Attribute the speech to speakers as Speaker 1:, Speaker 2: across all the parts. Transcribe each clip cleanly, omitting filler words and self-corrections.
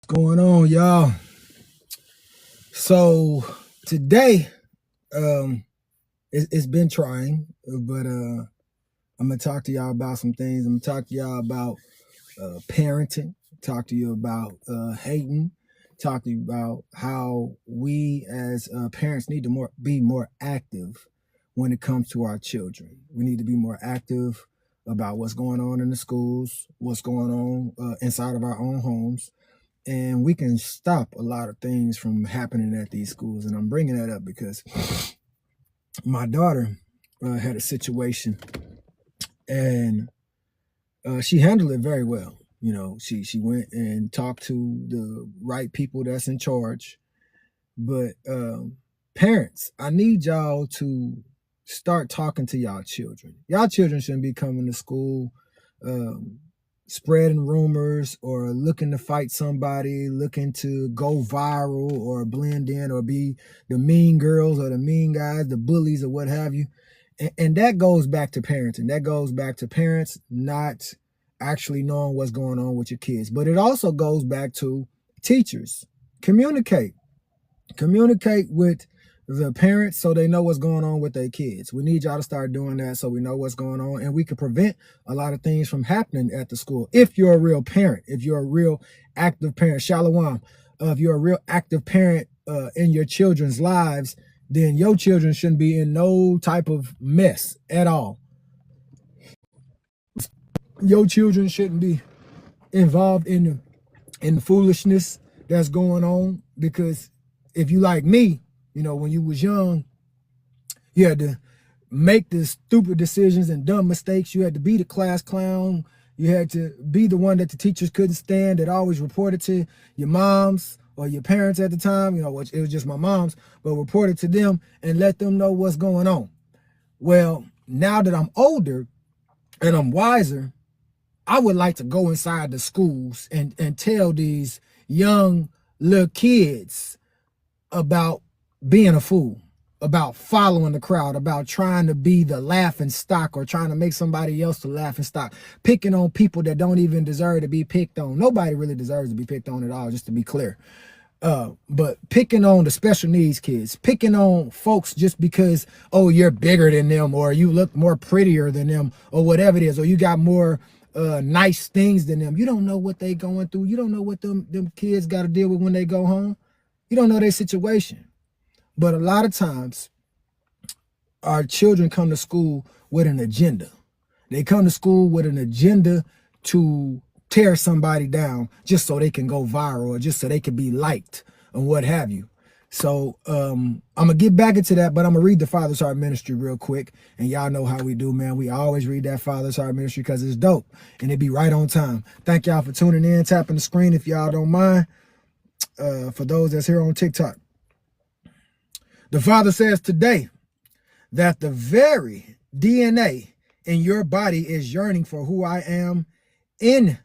Speaker 1: Going on, y'all? So today, it's been trying, but I'm gonna talk to y'all about some things. I'm gonna talk to y'all about parenting. Talk to you about hating. Talk to you about how we as parents need to be more active when it comes to our children. We need to be more active about what's going on in the schools, what's going on inside of our own homes, and we can stop a lot of things from happening at these schools. And I'm bringing that up because my daughter had a situation, and she handled it very well. You know, she went and talked to the right people that's in charge. But parents, I need y'all to start talking to y'all children. Y'all children shouldn't be coming to school um, spreading rumors or looking to fight somebody, looking to go viral or blend in or be the mean girls or the mean guys, the bullies or what have you. And that goes back to parenting. That goes back to parents not actually knowing what's going on with your kids. But it also goes back to teachers. Communicate. Communicate with the parents so they know what's going on with their kids. We need y'all to start doing that so we know what's going on, and we can prevent a lot of things from happening at the school. If you're a real parent, if you're a real active parent, Shalom, if you're a real active parent in your children's lives, then your children shouldn't be in no type of mess at all. Your children shouldn't be involved in the foolishness that's going on, because if you like me, you know, when you was young, you had to make the stupid decisions and dumb mistakes. You had to be the class clown. You had to be the one that the teachers couldn't stand, that always reported to your moms or your parents at the time, you know, which it was just my mom's, but reported to them and let them know what's going on. Well, now that I'm older and I'm wiser, I would like to go inside the schools and tell these young little kids about being a fool, about following the crowd, about trying to be the laughing stock or trying to make somebody else the laughing stock, picking on people that don't even deserve to be picked on. Nobody really deserves to be picked on at all, just to be clear. But picking on the special needs kids, picking on folks just because, oh, you're bigger than them, or you look more prettier than them, or whatever it is, or you got more nice things than them. You don't know what they going through. You don't know what them kids got to deal with when they go home. You don't know their situation. But a lot of times, our children come to school with an agenda. They come to school with an agenda to tear somebody down just so they can go viral or just so they can be liked and what have you. So I'm gonna get back into that, but I'm gonna read the Father's Heart Ministry real quick. And y'all know how we do, man. We always read that Father's Heart Ministry because it's dope and it be right on time. Thank y'all for tuning in, tapping the screen if y'all don't mind. For those that's here on TikTok. The Father says today that the very DNA in your body is yearning for who I am in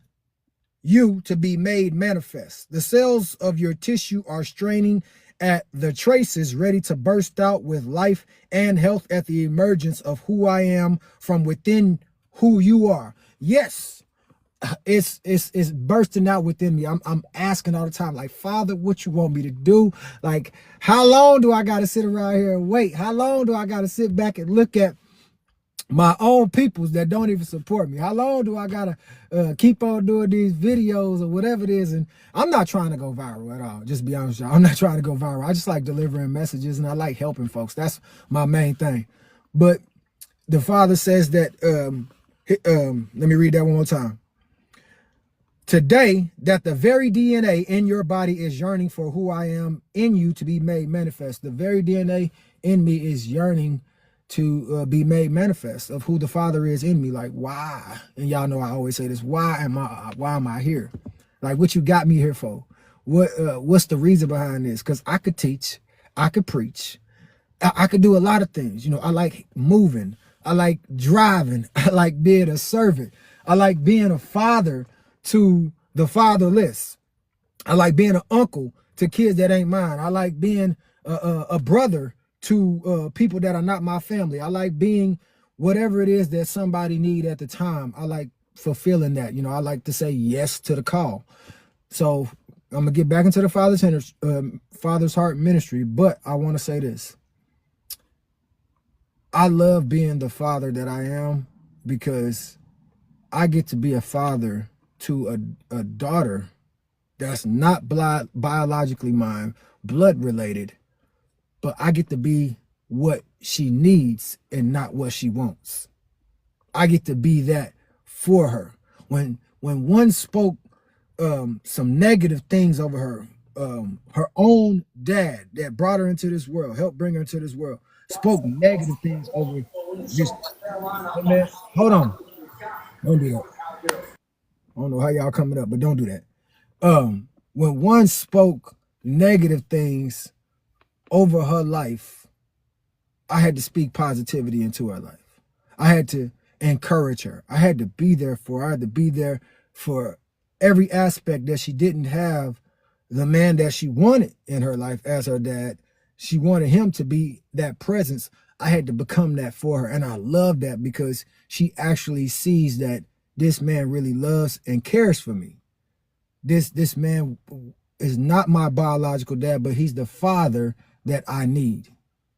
Speaker 1: you to be made manifest. The cells of your tissue are straining at the traces, ready to burst out with life and health at the emergence of who I am from within who you are. Yes, it's bursting out within me. I'm asking all the time, like, Father, what you want me to do? Like, how long do I got to sit around here and wait? How long do I got to sit back and look at my own peoples that don't even support me? How long do I gotta keep on doing these videos or whatever it is? And I'm not trying to go viral at all. Just be honest with y'all. I'm not trying to go viral. I just like delivering messages and I like helping folks. That's my main thing. But the Father says that, let me read that one more time. Today, that the very DNA in your body is yearning for who I am in you to be made manifest. The very DNA in me is yearning to be made manifest of who the Father is in me. Like, why? And y'all know I always say this: why am I here? Like, what you got me here for? What's the reason behind this? Because I could teach, I could preach, I could do a lot of things. You know, I like moving, I like driving, I like being a servant, I like being a father to the fatherless. I like being an uncle to kids that ain't mine. I like being a brother to people that are not my family. I like being whatever it is that somebody need at the time. I like fulfilling that. You know, I like to say yes to the call. So I'm gonna get back into the Father's Heart ministry, but I want to say this. I love being the father that I am because I get to be a father to a daughter that's not biologically mine, blood related, but I get to be what she needs and not what she wants. I get to be that for her. When one spoke some negative things over her own dad that brought her into this world, helped bring her into this world, spoke negative things over this. Hey man, hold on. Don't do that. I don't know how y'all coming up, but don't do that. When one spoke negative things over her life, I had to speak positivity into her life. I had to encourage her. I had to be there for her. I had to be there for every aspect that she didn't have the man that she wanted in her life as her dad. She wanted him to be that presence. I had to become that for her. And I love that because she actually sees that this man really loves and cares for me. This man is not my biological dad, but he's the father that I need.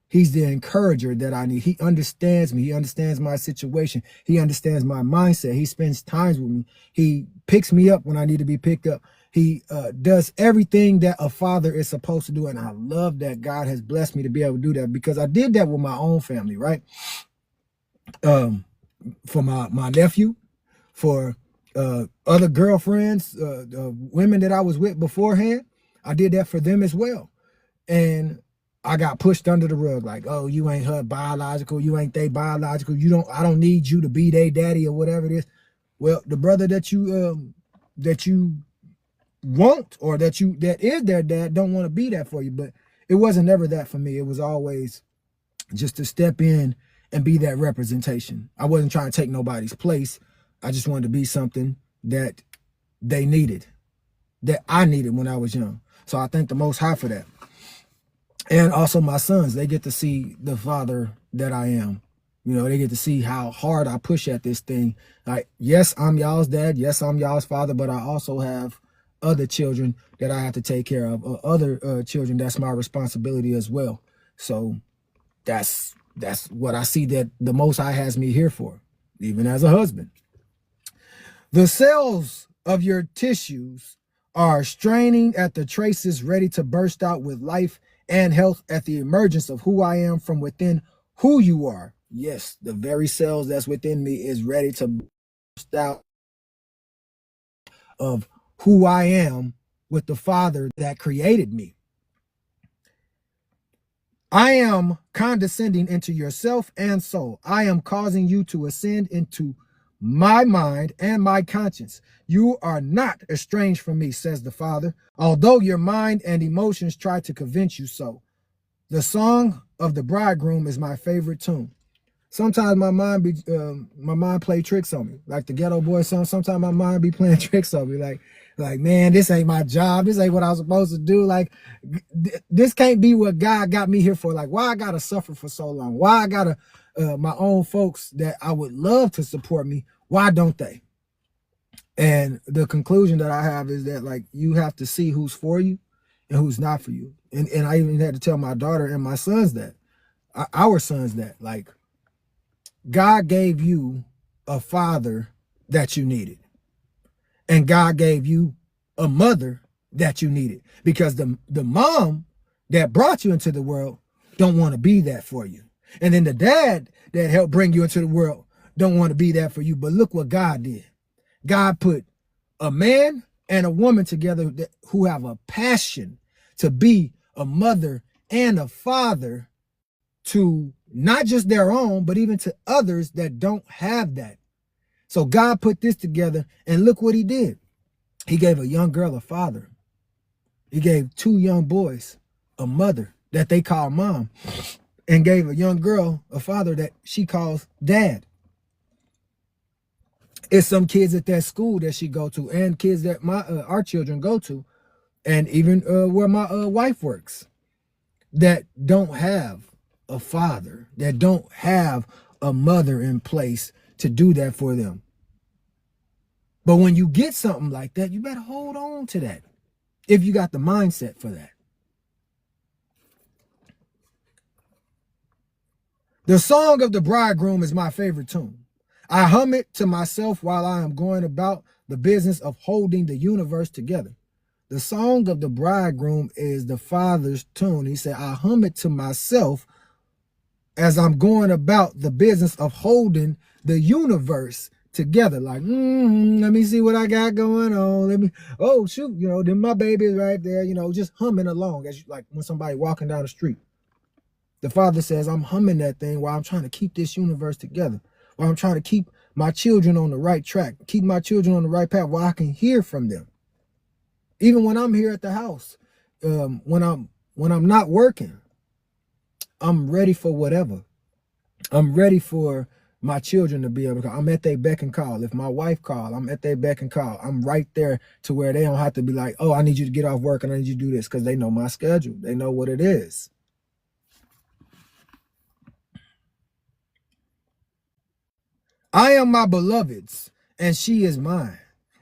Speaker 1: He's the encourager that I need. He understands me. He understands my situation. He understands my mindset. He spends times with me. He picks me up when I need to be picked up. He does everything that a father is supposed to do. And I love that God has blessed me to be able to do that because I did that with my own family, right? For my nephew, for other girlfriends, women that I was with beforehand, I did that for them as well. And I got pushed under the rug like, oh, you ain't her biological, you ain't they biological, I don't need you to be their daddy or whatever it is. Well, the brother that you want or that is their dad don't want to be that for you. But it wasn't ever that for me. It was always just to step in and be that representation. I wasn't trying to take nobody's place. I just wanted to be something that they needed, that I needed when I was young. So I thank the Most High for that. And also my sons, they get to see the father that I am. You know, they get to see how hard I push at this thing. Like, yes, I'm y'all's dad. Yes, I'm y'all's father, but I also have other children that I have to take care of, other children that's my responsibility as well. So that's what I see that the Most High has me here for, even as a husband. The cells of your tissues are straining at the traces ready to burst out with life and health at the emergence of who I am from within who you are. Yes, the very cells that's within me is ready to burst out of who I am with the Father that created me. I am condescending into yourself and soul. I am causing you to ascend into my mind and my conscience. You are not estranged from me, says the Father, although your mind and emotions try to convince you so. The song of the bridegroom is my favorite tune. Sometimes my mind play tricks on me, like the Ghetto Boy song. Sometimes my mind be playing tricks on me, like man, this ain't my job. This ain't what I was supposed to do. Like this can't be what God got me here for. Like why I gotta suffer for so long? Why I gotta my own folks that I would love to support me, why don't they? And the conclusion that I have is that like you have to see who's for you and who's not for you. And I even had to tell my daughter and my sons that, our sons that, like, God gave you a father that you needed. And God gave you a mother that you needed. Because the mom that brought you into the world don't want to be that for you. And then the dad that helped bring you into the world don't want to be that for you. But look what God did. God put a man and a woman together who have a passion to be a mother and a father to not just their own, but even to others that don't have that. So God put this together, and look what he did. He gave a young girl a father. He gave two young boys a mother that they call mom, and gave a young girl a father that she calls dad. It's some kids at that school that she go to, and kids that our children go to, and even where my wife works, that don't have a father, that don't have a mother in place to do that for them. But when you get something like that, you better hold on to that. if you got the mindset for that. The Song of the Bridegroom is my favorite tune. I hum it to myself while I am going about the business of holding the universe together. The Song of the Bridegroom is the Father's tune. He said, I hum it to myself as I'm going about the business of holding the universe together. Like, let me see what I got going on. Let me, oh, shoot, then my baby's right there, just humming along as you, like when somebody walking down the street. The Father says, I'm humming that thing while I'm trying to keep this universe together, while I'm trying to keep my children on the right track, keep my children on the right path, while I can hear from them. Even when I'm here at the house, when I'm not working, I'm ready for whatever. I'm ready for my children to be able to call. I'm at their beck and call. If my wife calls, I'm at their beck and call. I'm right there to where they don't have to be like, oh, I need you to get off work and I need you to do this, because they know my schedule. They know what it is. I am my beloved's, and she is mine.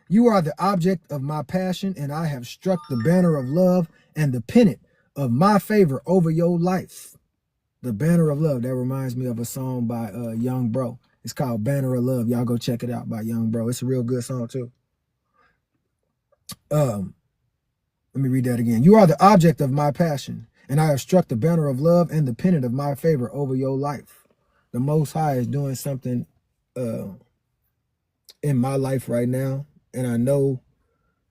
Speaker 1: You are the object of my passion, and I have struck the banner of love and the pennant of my favor over your life. The Banner of Love. That reminds me of a song by Young Bro. It's called Banner of Love. Y'all go check it out by Young Bro. It's a real good song too. Let me read that again. You are the object of my passion, and I have struck the banner of love and the pennant of my favor over your life. The Most High is doing something in my life right now, and I know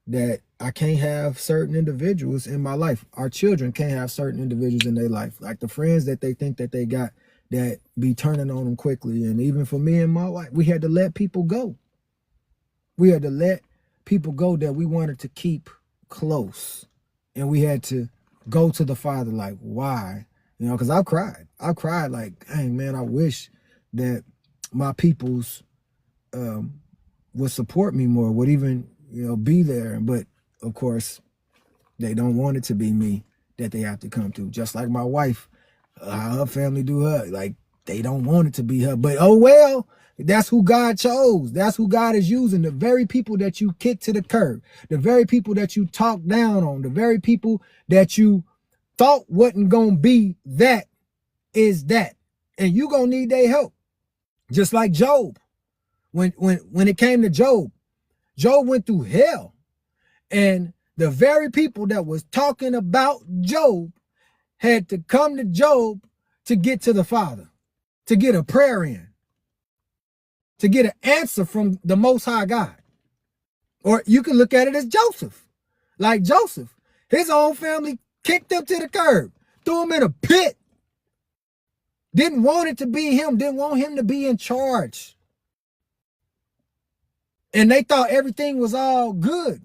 Speaker 1: that I can't have certain individuals in my life. Our children can't have certain individuals in their life, like the friends that they think that they got that be turning on them quickly. And even for me and my wife, we had to let people go. We had to let people go that we wanted to keep close, and we had to go to the Father like, why? Because I've cried like, hey man, I wish that my peoples would support me more, would even be there. But of course they don't want it to be me that they have to come to. Just like my wife, how her family do her, like they don't want it to be her. But oh well, that's who God chose. That's who God is using. The very people that you kick to the curb, the very people that you talk down on, the very people that you thought wasn't gonna be that is that. And you gonna need their help. Just like Job. When it came to Job, Job went through hell. And the very people that was talking about Job had to come to Job to get to the Father, to get a prayer in, to get an answer from the Most High God. Or you can look at it as Joseph. Like Joseph, his own family kicked him to the curb, threw him in a pit. Didn't want it to be him, didn't want him to be in charge. And they thought everything was all good.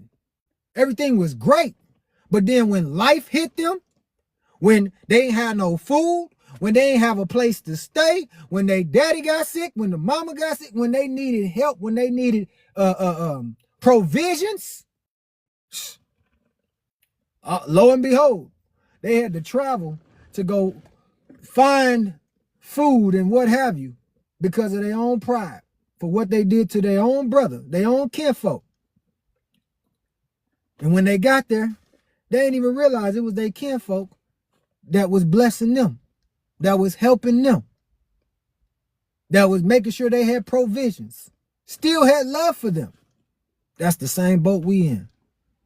Speaker 1: Everything was great. But then when life hit them, when they ain't had no food, when they ain't have a place to stay, when their daddy got sick, when the mama got sick, when they needed help, when they needed provisions, lo and behold, they had to travel to go find food and what have you because of their own pride, for what they did to their own brother, their own kinfolk. And when they got there, they didn't even realize it was their kinfolk that was blessing them, that was helping them, that was making sure they had provisions, still had love for them. That's the same boat we in.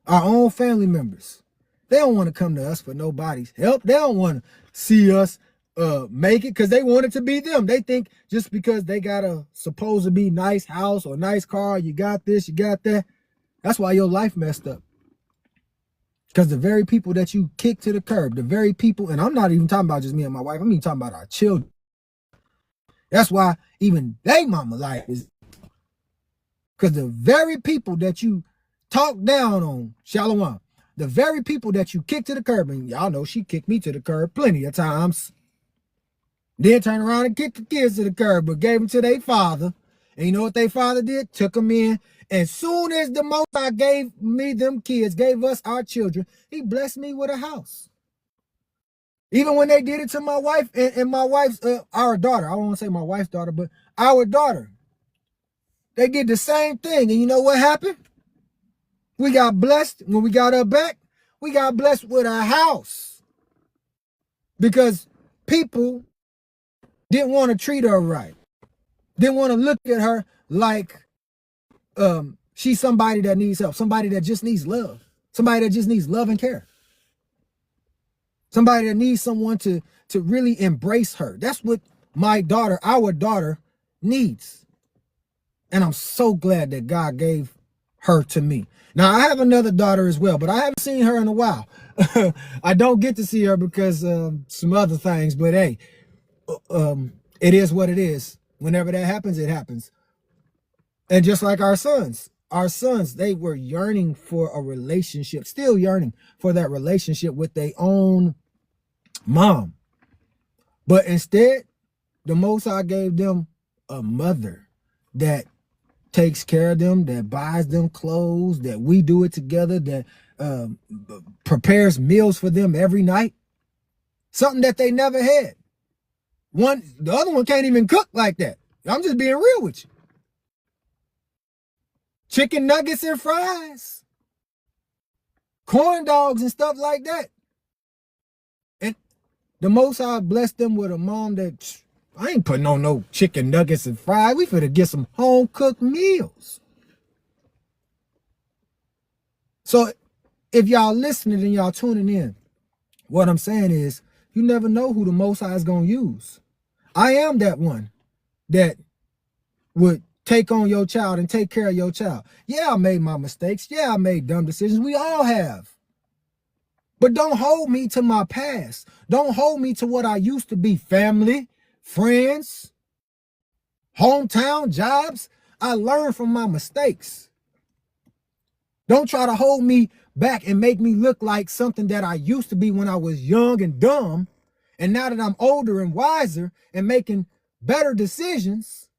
Speaker 1: Our own family members, they don't want to come to us for nobody's help. They don't want to see us make it because they want it to be them. They think just because they got a supposed to be nice house or nice car, you got this, you got that. That's why your life messed up. Because the very people that you kick to the curb, the very people, and I'm not even talking about just me and my wife, I'm even talking about our children. That's why even they mama life is, because the very people that you talk down on, Shalom, the very people that you kick to the curb, and y'all know she kicked me to the curb plenty of times, then turn around and kick the kids to the curb, but gave them to their father. And you know what their father did? Took them in. And soon as the Most High gave me them kids, gave us our children, he blessed me with a house. Even when they did it to my wife and my wife's, our daughter, I don't want to say my wife's daughter, but our daughter, they did the same thing. And you know what happened? We got blessed when we got her back. We got blessed with a house because people didn't want to treat her right. Didn't want to look at her like she's somebody that needs help, somebody that just needs love, somebody that just needs love and care, somebody that needs someone to really embrace her. That's what my daughter, our daughter, needs. And I'm so glad that God gave her to me. Now, I have another daughter as well, but I haven't seen her in a while. I don't get to see her because some other things, but hey, it is what it is. Whenever that happens, it happens. And just like our sons, they were yearning for a relationship, still yearning for that relationship with their own mom. But instead, the Most High gave them a mother that takes care of them, that buys them clothes, that we do it together, that prepares meals for them every night. Something that they never had. The other one can't even cook like that. I'm just being real with you. Chicken nuggets and fries, corn dogs and stuff like that. And the Most High blessed them with a mom that, I ain't putting on no chicken nuggets and fries. We finna get some home cooked meals. So if y'all listening and y'all tuning in, what I'm saying is, you never know who the Most High is gonna use. I am that one that would take on your child and take care of your child. Yeah, I made my mistakes. Yeah, I made dumb decisions. We all have. But don't hold me to my past. Don't hold me to what I used to be. Family, friends, hometown, jobs. I learned from my mistakes. Don't try to hold me back and make me look like something that I used to be when I was young and dumb. And now that I'm older and wiser and making better decisions,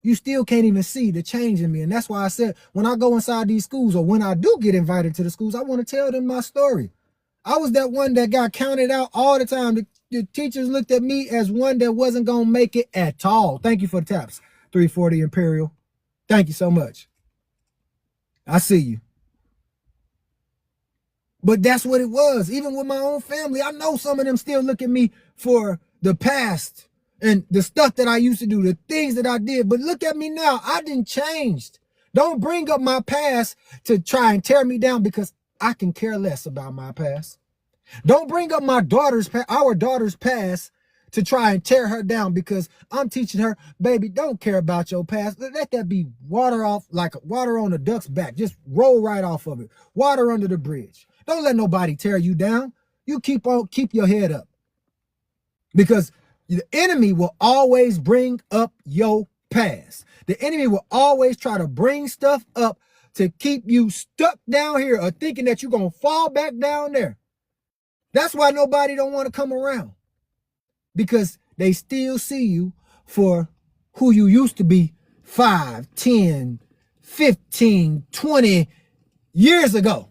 Speaker 1: you still can't even see the change in me. And that's why I said, when I go inside these schools, or when I do get invited to the schools, I want to tell them my story. I was that one that got counted out all the time. The teachers looked at me as one that wasn't going to make it at all. Thank you for the taps. 340 Imperial. Thank you so much. I see you. But that's what it was. Even with my own family, I know some of them still look at me for the past and the stuff that I used to do, the things that I did. But look at me now. I didn't change. Don't bring up my past to try and tear me down, because I can care less about my past. Don't bring up our daughter's past to try and tear her down, because I'm teaching her, baby, don't care about your past. Let that be water off, like water on a duck's back. Just roll right off of it. Water under the bridge. Don't let nobody tear you down. You keep your head up, because the enemy will always bring up your past. The enemy will always try to bring stuff up to keep you stuck down here, or thinking that you're going to fall back down there. That's why nobody don't want to come around, because they still see you for who you used to be 5, 10, 15, 20 years ago.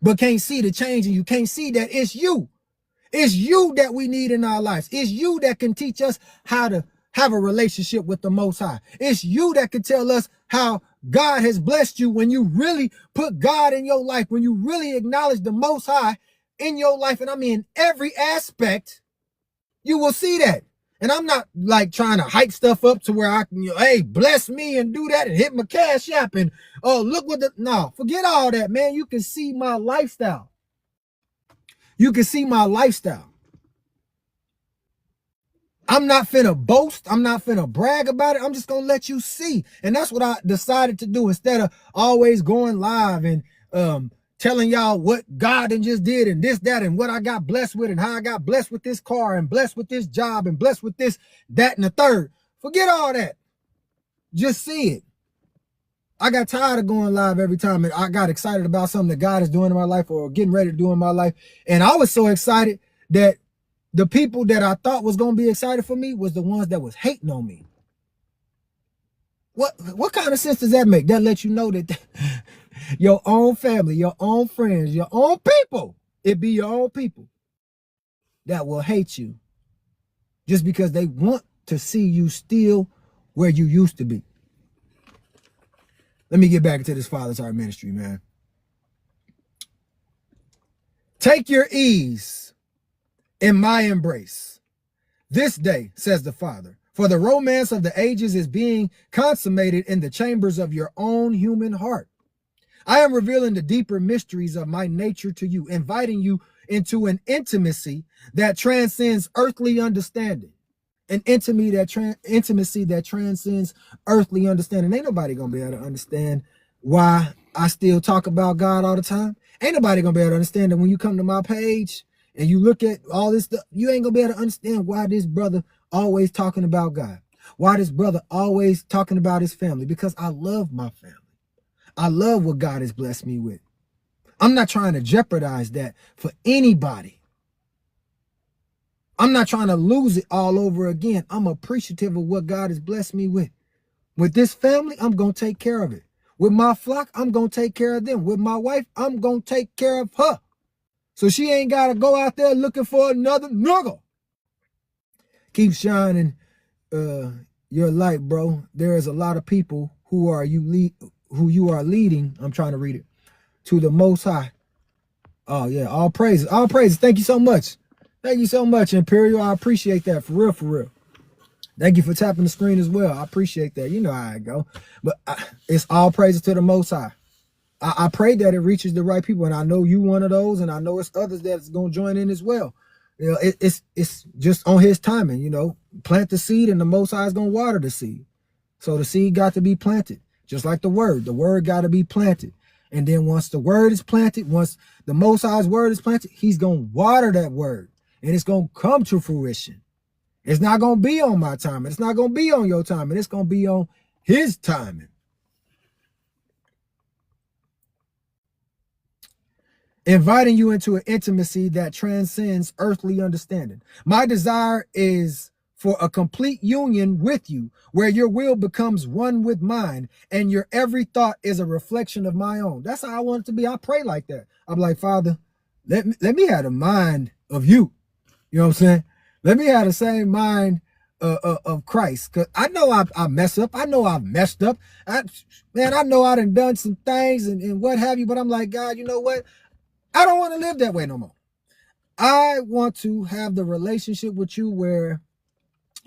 Speaker 1: But can't see the change, and you can't see that it's you. It's you that we need in our lives. It's you that can teach us how to have a relationship with the Most High. It's you that can tell us how God has blessed you when you really put God in your life, when you really acknowledge the Most High in your life. And I mean, every aspect, you will see that. And I'm not like trying to hype stuff up to where I can, hey, bless me and do that and hit my cash app and, oh, look what no, forget all that, man. You can see my lifestyle. You can see my lifestyle. I'm not finna boast. I'm not finna brag about it. I'm just gonna let you see. And that's what I decided to do, instead of always going live and telling y'all what God just did and this, that, and what I got blessed with, and how I got blessed with this car and blessed with this job and blessed with this, that, and the third. Forget all that. Just see it. I got tired of going live every time, and I got excited about something that God is doing in my life or getting ready to do in my life. And I was so excited that the people that I thought was going to be excited for me was the ones that was hating on me. What kind of sense does that make? That lets you know that your own family, your own friends, your own people, it be your own people that will hate you just because they want to see you still where you used to be. Let me get back into this Father's Heart ministry, man. Take your ease in my embrace. This day, says the Father, for the romance of the ages is being consummated in the chambers of your own human heart. I am revealing the deeper mysteries of my nature to you, inviting you into an intimacy that transcends earthly understanding. An intimacy that transcends earthly understanding. Ain't nobody gonna be able to understand why I still talk about God all the time. Ain't nobody gonna be able to understand that when you come to my page and you look at all this stuff, you ain't gonna be able to understand why this brother always talking about God. Why this brother always talking about his family. Because I love my family. I love what God has blessed me with. I'm not trying to jeopardize that for anybody. I'm not trying to lose it all over again. I'm appreciative of what God has blessed me with. With this family, I'm going to take care of it. With my flock, I'm going to take care of them. With my wife, I'm going to take care of her. So she ain't got to go out there looking for another nigga. Keep shining your light, bro. There is a lot of people who you are leading. I'm trying to read it. To the Most High. Oh, yeah. All praises. All praises. Thank you so much. Thank you so much, Imperial. I appreciate that. For real, for real. Thank you for tapping the screen as well. I appreciate that. You know how I go. But it's all praises to the Most High. I pray that it reaches the right people. And I know you one of those. And I know it's others that's going to join in as well. You know, it's just on his timing, you know. Plant the seed and the Most High is going to water the seed. So the seed got to be planted. Just like the word got to be planted. And then once the word is planted, once the Most High's word is planted, he's going to water that word. And it's going to come to fruition. It's not going to be on my timing. It's not going to be on your timing. It's going to be on his timing. Inviting you into an intimacy that transcends earthly understanding. My desire is for a complete union with you, where your will becomes one with mine, and your every thought is a reflection of my own. That's how I want it to be. I pray like that. I'm like, Father, let me have the mind of you. You know what I'm saying? Let me have the same mind of Christ. Because I know I mess up. I know I've messed up. I know I done some things and what have you. But I'm like, God, you know what? I don't want to live that way no more. I want to have the relationship with you where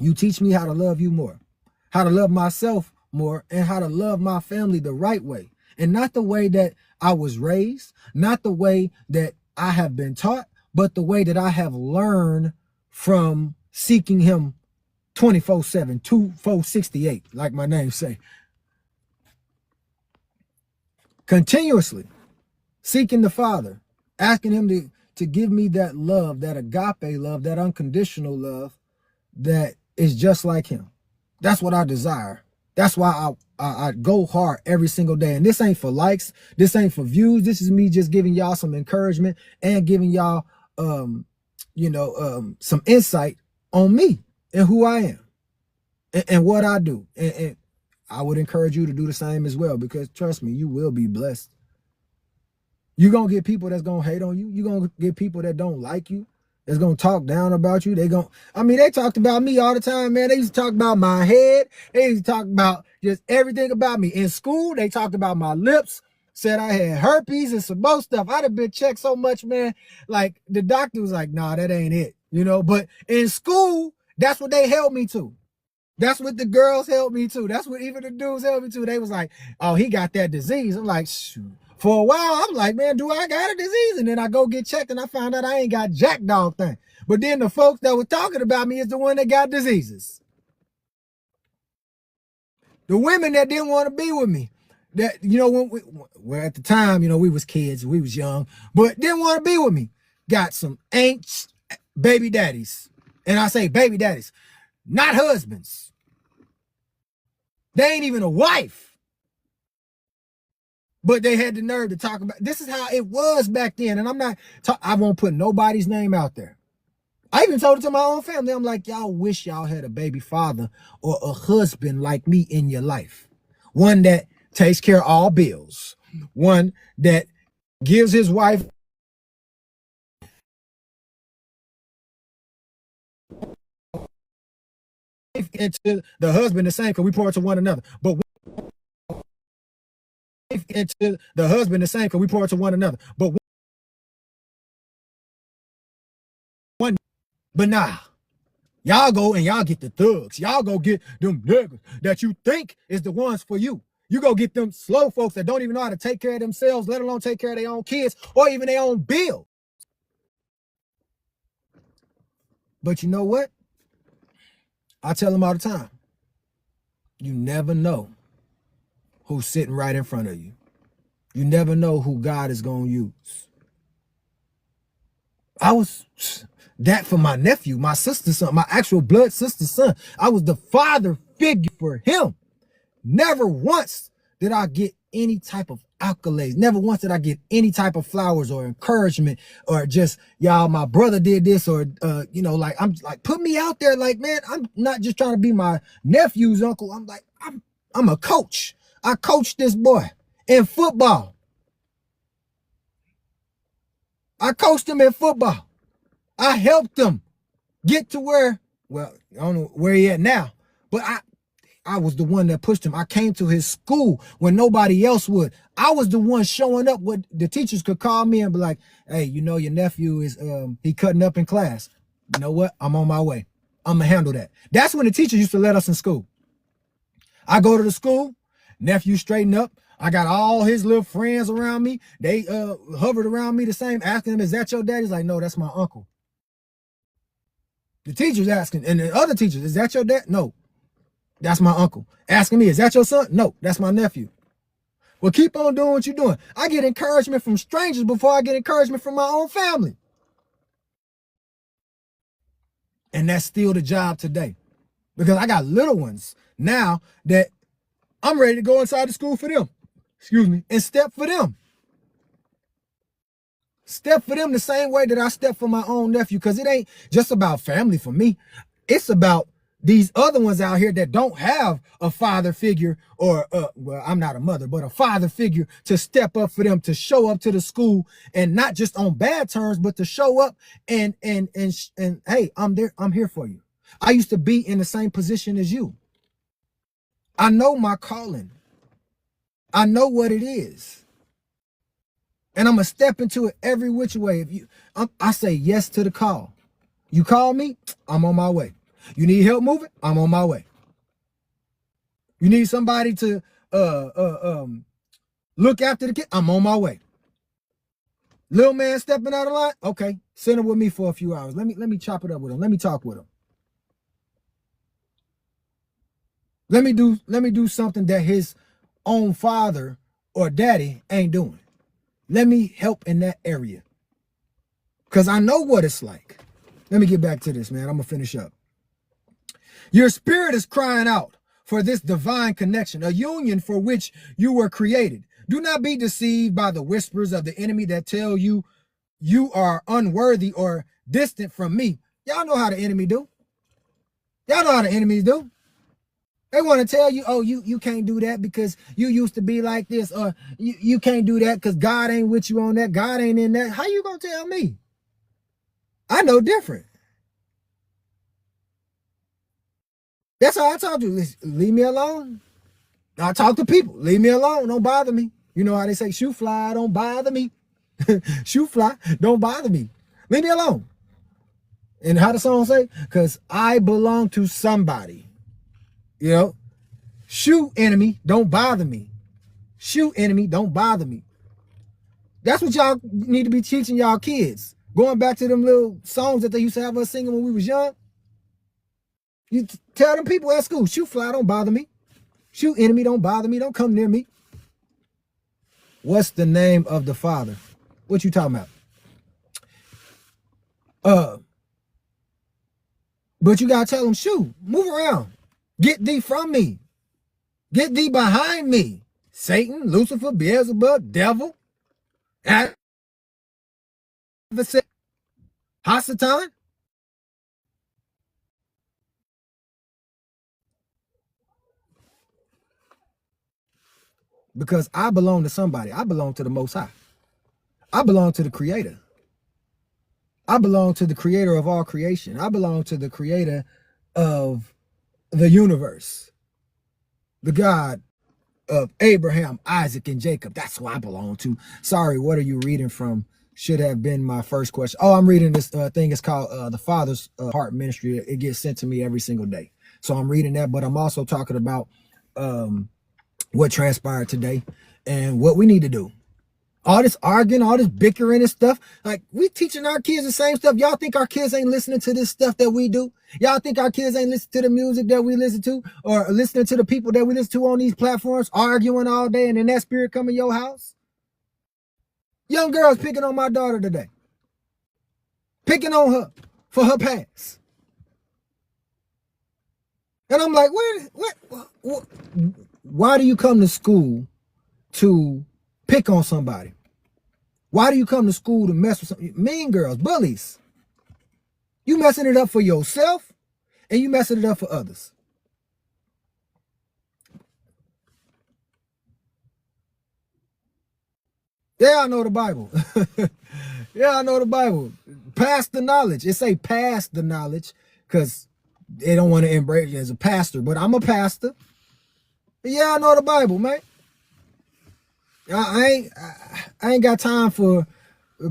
Speaker 1: you teach me how to love you more, how to love myself more, and how to love my family the right way. And not the way that I was raised, not the way that I have been taught, but the way that I have learned from seeking him 24/7, 2468, like my name say. Continuously seeking the Father, asking him to give me that love, that agape love, that unconditional love that is just like him. That's what I desire. That's why I go hard every single day. And this ain't for likes. This ain't for views. This is me just giving y'all some encouragement and giving y'all, some insight on me and who I am and what I do. And I would encourage you to do the same as well, because trust me, you will be blessed. You're going to get people that's going to hate on you. You're going to get people that don't like you, that's going to talk down about you. They talked about me all the time, man. They used to talk about my head. They used to talk about just everything about me. In school, they talked about my lips, said I had herpes and some more stuff. I'd have been checked so much, man. Like, the doctor was like, nah, that ain't it, you know? But in school, that's what they held me to. That's what the girls held me to. That's what even the dudes held me to. They was like, oh, he got that disease. I'm like, shoot. For a while, I'm like, man, do I got a disease? And then I go get checked and I found out I ain't got jack dog thing. But then the folks that were talking about me is the one that got diseases. The women that didn't want to be with me, that, you know, when at the time, you know, we was kids, we was young, but didn't want to be with me, got some ain't baby daddies. And I say baby daddies, not husbands. They ain't even a wife. But they had the nerve to talk about, this is how it was back then. And I won't put nobody's name out there. I even told it to my own family. I'm like, y'all wish y'all had a baby father or a husband like me in your life. One that takes care of all bills. One that gives his wife and to the husband the same, because we pour into one another. But and to the husband the same, because we pour into one another. But one, but nah. Y'all go and y'all get the thugs. Y'all go get them niggas that you think is the ones for you. You go get them slow folks that don't even know how to take care of themselves, let alone take care of their own kids or even their own bill. But you know what? I tell them all the time, you never know who's sitting right in front of you. You never know who God is going to use. I was that for my nephew, my sister's son, my actual blood sister's son. I was the father figure for him. Never once did I get any type of accolades. Never once did I get any type of flowers or encouragement or just, y'all, my brother did this or, you know, like, I'm like, put me out there. Like, man, I'm not just trying to be my nephew's uncle. I'm like, I'm a coach. I coached this boy in football. I coached him in football. I helped him get to where, well, I don't know where he at now, but I was the one that pushed him. I came to his school when nobody else would. I was the one showing up where the teachers could call me and be like, hey, you know, your nephew is, he cutting up in class. You know what? I'm on my way. I'm going to handle that. That's when the teachers used to let us in school. I go to the school, nephew straighten up. I got all his little friends around me. They hovered around me the same, asking him, is that your dad? He's like, no, that's my uncle. The teacher's asking, and the other teachers, is that your dad? No, that's my uncle. Asking me, is that your son? No, that's my nephew. Well, keep on doing what you're doing. I get encouragement from strangers before I get encouragement from my own family. And that's still the job today. Because I got little ones now that I'm ready to go inside the school for them. Excuse me. And step for them. Step for them the same way that I step for my own nephew. Because it ain't just about family for me. It's about these other ones out here that don't have a father figure or, well, I'm not a mother, but a father figure to step up for them, to show up to the school and not just on bad terms, but to show up and hey, I'm there. I'm here for you. I used to be in the same position as you. I know my calling. I know what it is. And I'm going to step into it every which way. If you, I say yes to the call. You call me, I'm on my way. You need help moving, I'm on my way. You need somebody to look after the kid, I'm on my way. Little man stepping out of line, okay, send him with me for a few hours. Let me chop it up with him. Let me talk with him. Let me do something that his own father or daddy ain't doing. Let me help in that area. Because I know what it's like. Let me get back to this, man. I'm going to finish up. Your spirit is crying out for this divine connection, a union for which you were created. Do not be deceived by the whispers of the enemy that tell you you are unworthy or distant from me. Y'all know how the enemy do. Y'all know how the enemies do. They want to tell you, oh, you can't do that because you used to be like this, or you can't do that because God ain't with you on that. God ain't in that. How you going to tell me? I know different. That's how I talk to you. Leave me alone. I talk to people. Leave me alone. Don't bother me. You know how they say, shoe fly, don't bother me. Shoe fly, don't bother me. Leave me alone. And how the song say? Because I belong to somebody. You know, shoot enemy, don't bother me. Shoot enemy, don't bother me. That's what y'all need to be teaching y'all kids. Going back to them little songs that they used to have us singing when we was young. You tell them people at school, shoot fly, don't bother me. Shoot enemy, don't bother me. Don't come near me. What's the name of the Father? What you talking about? But you gotta tell them, shoot, move around. Get thee from me. Get thee behind me. Satan, Lucifer, Beelzebub, devil, adversary, Hasatan. Because I belong to somebody. I belong to the Most High. I belong to the Creator. I belong to the Creator of all creation. I belong to the Creator of the universe, the God of Abraham, Isaac, and Jacob. That's who I belong to. Sorry, what are you reading from? should have been my first question. Oh, I'm reading this thing. It's called The Father's Heart Ministry. It gets sent to me every single day. So I'm reading that, but I'm also talking about what transpired today and what we need to do. All this arguing, all this bickering and stuff. Like, we teaching our kids the same stuff. Y'all think our kids ain't listening to this stuff that we do? Y'all think our kids ain't listening to the music that we listen to, or listening to the people that we listen to on these platforms, arguing all day, and then that spirit come in your house? Young girls picking on my daughter today. Picking on her for her past. And I'm like, what? Why do you come to school to pick on somebody? Why do you come to school to mess with some mean girls, bullies? You messing it up for yourself, and you messing it up for others. Yeah, I know the Bible. Yeah, I know the Bible. Pass the knowledge. It say pass the knowledge because they don't want to embrace you as a pastor, but I'm a pastor. Yeah, I know the Bible, man. I ain't got time for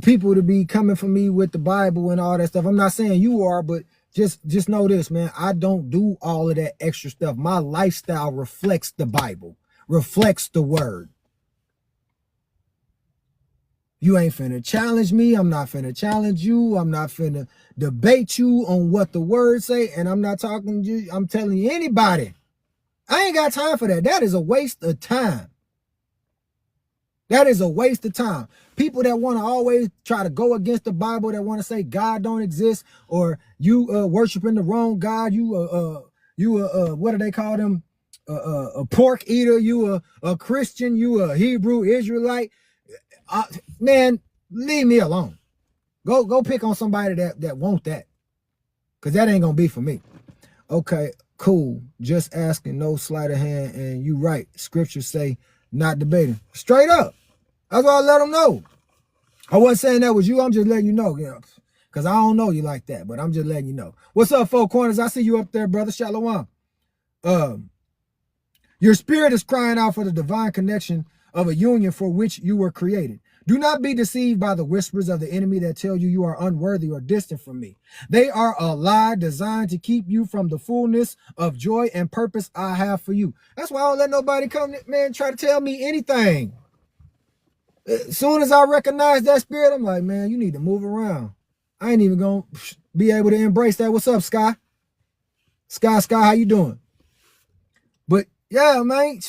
Speaker 1: people to be coming for me with the Bible and all that stuff. I'm not saying you are, but just know this, man. I don't do all of that extra stuff. My lifestyle reflects the Bible, reflects the word. You ain't finna challenge me. I'm not finna challenge you. I'm not finna debate you on what the word say. And I'm not talking to you. I'm telling you, anybody. I ain't got time for that. That is a waste of time. That is a waste of time. People that want to always try to go against the Bible, that want to say God don't exist, or you worshiping the wrong God, you what do they call them? A pork eater, you a Christian, you a Hebrew Israelite. Man, leave me alone. Go pick on somebody that want that, because that ain't gonna be for me. Okay, cool. Just asking, no sleight of hand, and you right. Scriptures say not debating. Straight up. That's why I let them know. I wasn't saying that was you. I'm just letting you know, because I don't know you like that, but I'm just letting you know. What's up, Four Corners? I see you up there, brother. Shalom. Your spirit is crying out for the divine connection of a union for which you were created. Do not be deceived by the whispers of the enemy that tell you are unworthy or distant from me. They are a lie designed to keep you from the fullness of joy and purpose I have for you. That's why I don't let nobody come, man, try to tell me anything. As soon as I recognize that spirit, I'm like, man, you need to move around. I ain't even gonna be able to embrace that. What's up, Sky? Sky, how you doing? But yeah, man,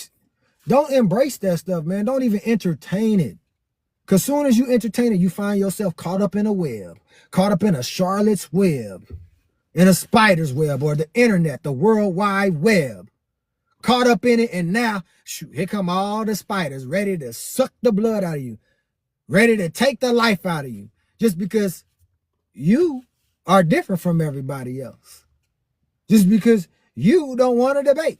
Speaker 1: don't embrace that stuff, man. Don't even entertain it. Because soon as you entertain it, you find yourself caught up in a web, caught up in a Charlotte's web, in a spider's web, or the internet, the World Wide Web. Caught up in it, and now, shoot, here come all the spiders ready to suck the blood out of you, ready to take the life out of you, just because you are different from everybody else. Just because you don't want to debate.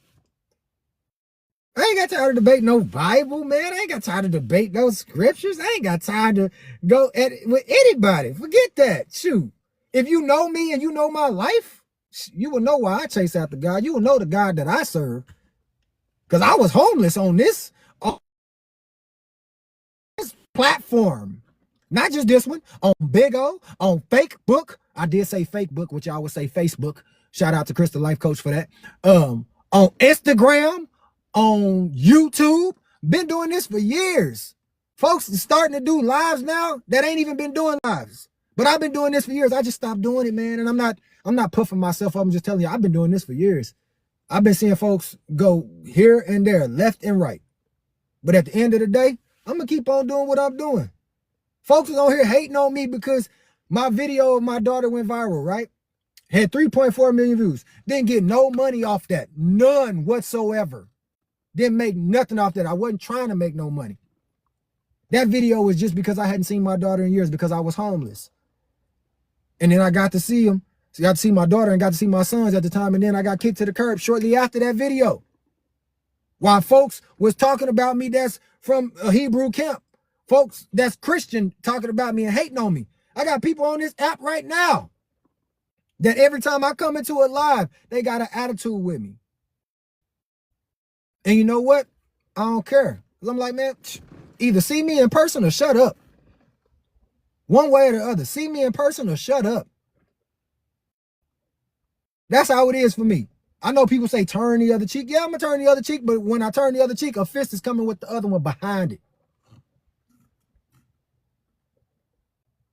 Speaker 1: I ain't got time to debate no Bible, man. I ain't got time to debate those scriptures. I ain't got time to go at it with anybody. Forget that. Shoot. If you know me and you know my life, you will know why I chase after God. You will know the God that I serve. Because I was homeless on this platform. Not just this one. On Big O, on Fake Book. I did say Fake Book, which y'all would say Facebook. Shout out to Crystal Life Coach for that. On Instagram, on YouTube. Been doing this for years. Folks is starting to do lives now that ain't even been doing lives. But I've been doing this for years. I just stopped doing it, man. And I'm not puffing myself up. I'm just telling you, I've been doing this for years. I've been seeing folks go here and there, left and right. But at the end of the day, I'm going to keep on doing what I'm doing. Folks is on here hating on me because my video of my daughter went viral, right? Had 3.4 million views. Didn't get no money off that. None whatsoever. Didn't make nothing off that. I wasn't trying to make no money. That video was just because I hadn't seen my daughter in years, because I was homeless. And then I got to see him. So I got to see my daughter and got to see my sons at the time. And then I got kicked to the curb shortly after that video. While folks was talking about me that's from a Hebrew camp. Folks that's Christian talking about me and hating on me. I got people on this app right now that every time I come into a live, they got an attitude with me. And you know what? I don't care. Because I'm like, man, either see me in person or shut up. One way or the other. See me in person or shut up. That's how it is for me. I know people say turn the other cheek. Yeah, I'm going to turn the other cheek, but when I turn the other cheek, a fist is coming with the other one behind it.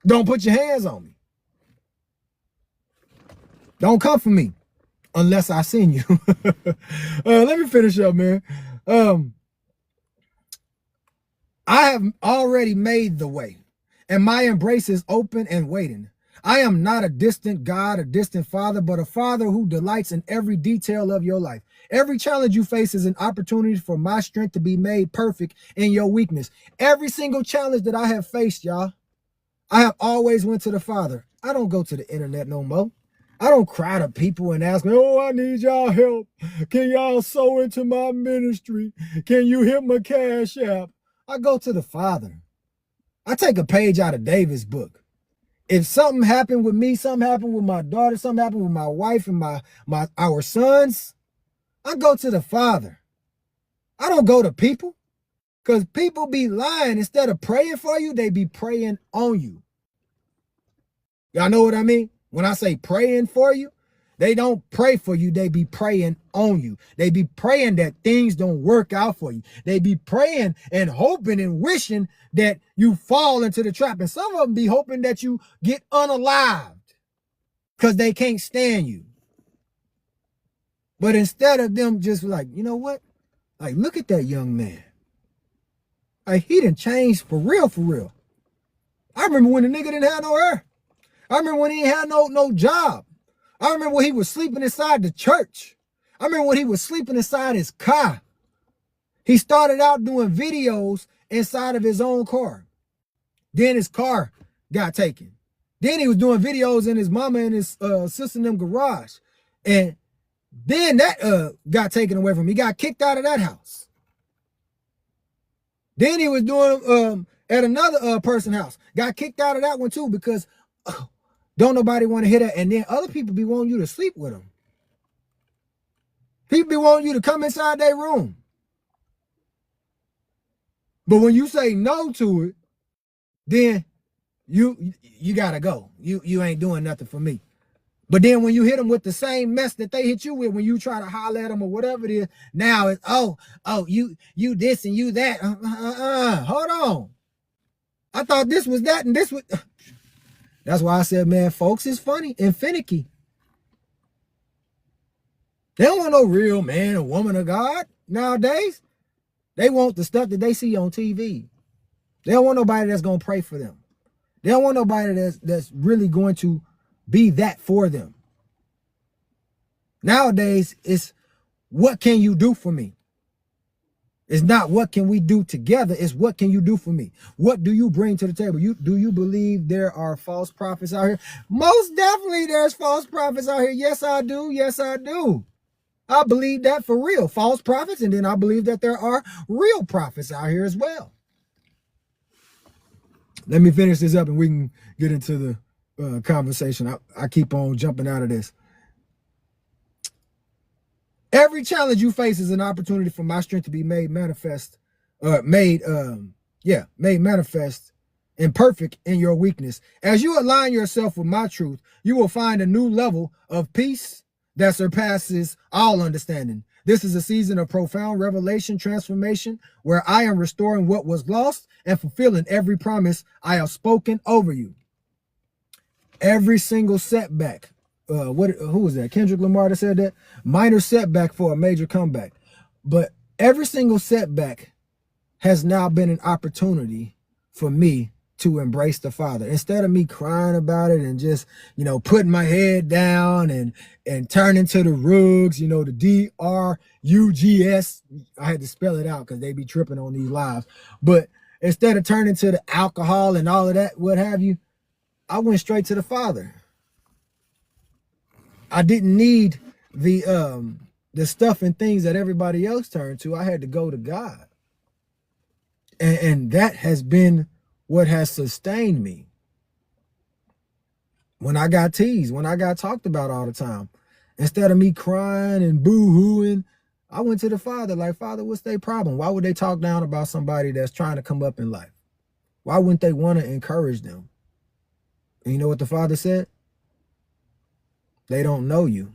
Speaker 1: Don't put your hands on me. Don't come for me unless I send you. Let me finish up, man. I have already made the way, and my embrace is open and waiting. I am not a distant God, a distant father, but a father who delights in every detail of your life. Every challenge you face is an opportunity for my strength to be made perfect in your weakness. Every single challenge that I have faced, y'all, I have always went to the Father. I don't go to the internet no more. I don't cry to people and ask me, oh, I need y'all help. Can y'all sow into my ministry? Can you hit my cash app? I go to the Father. I take a page out of David's book. If something happened with me, something happened with my daughter, something happened with my wife and our sons, I go to the Father. I don't go to people, because people be lying. Instead of praying for you, they be praying on you. Y'all know what I mean? When I say praying for you, they don't pray for you. They be praying on you. They be praying that things don't work out for you. They be praying and hoping and wishing that you fall into the trap. And some of them be hoping that you get unalived because they can't stand you. But instead of them just like, you know what? Like, look at that young man. Like, he done changed for real, for real. I remember when the nigga didn't have no hair. I remember when he ain't had no job. I remember when he was sleeping inside the church. I remember when he was sleeping inside his car. He started out doing videos inside of his own car. Then his car got taken. Then he was doing videos in his mama and his sister in them garage. And then that got taken away from him. He got kicked out of that house. Then he was doing at another person's house. Got kicked out of that one too because don't nobody want to hear that. And then other people be wanting you to sleep with them. People be wanting you to come inside their room. But when you say no to it, then you gotta go. You ain't doing nothing for me. But then when you hit them with the same mess that they hit you with, when you try to holler at them or whatever it is, now it's, you this and you that. Hold on. I thought this was that and this was. That's why I said, man, folks is funny and finicky. They don't want no real man or woman of God nowadays. They want the stuff that they see on TV. They don't want nobody that's going to pray for them. They don't want nobody that's really going to be that for them. Nowadays, it's what can you do for me? It's not what can we do together. It's what can you do for me? What do you bring to the table? Do you believe there are false prophets out here? Most definitely there's false prophets out here. Yes, I do. Yes, I do. I believe that for real. False prophets. And then I believe that there are real prophets out here as well. Let me finish this up and we can get into the conversation. I keep on jumping out of this. Every challenge you face is an opportunity for my strength to be made manifest, made manifest and perfect in your weakness. As you align yourself with my truth, you will find a new level of peace that surpasses all understanding. This is a season of profound revelation, transformation, where I am restoring what was lost and fulfilling every promise I have spoken over you. Every single setback. Who was that? Kendrick Lamar that said that? Minor setback for a major comeback. But every single setback has now been an opportunity for me to embrace the Father. Instead of me crying about it and just, putting my head down and turning to the rugs, the D-R-U-G-S. I had to spell it out because they be tripping on these lives. But instead of turning to the alcohol and all of that, what have you, I went straight to the Father. I didn't need the stuff and things that everybody else turned to. I had to go to God. And that has been what has sustained me. When I got teased, when I got talked about all the time, instead of me crying and boo-hooing, I went to the Father like, Father, what's their problem? Why would they talk down about somebody that's trying to come up in life? Why wouldn't they want to encourage them? And you know what the Father said? They don't know you.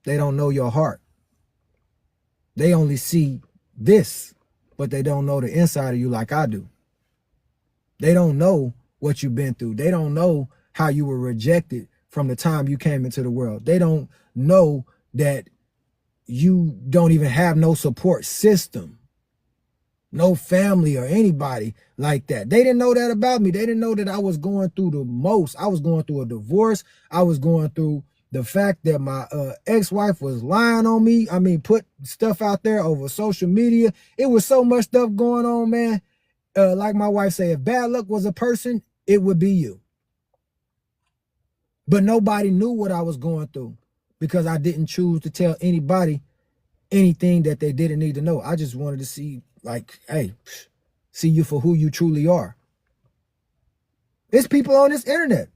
Speaker 1: They don't know your heart. They only see this, but they don't know the inside of you like I do. They don't know what you've been through. They don't know how you were rejected from the time you came into the world. They don't know that you don't even have no support system, no family or anybody like that. They didn't know that about me. They didn't know that I was going through the most. I was going through a divorce. I was going through the fact that my ex-wife was lying on me. I mean, put stuff out there over social media. It was so much stuff going on, man. Like my wife said, if bad luck was a person, it would be you. But nobody knew what I was going through because I didn't choose to tell anybody anything that they didn't need to know. I just wanted to see, like, hey, see you for who you truly are. There's people on this internet.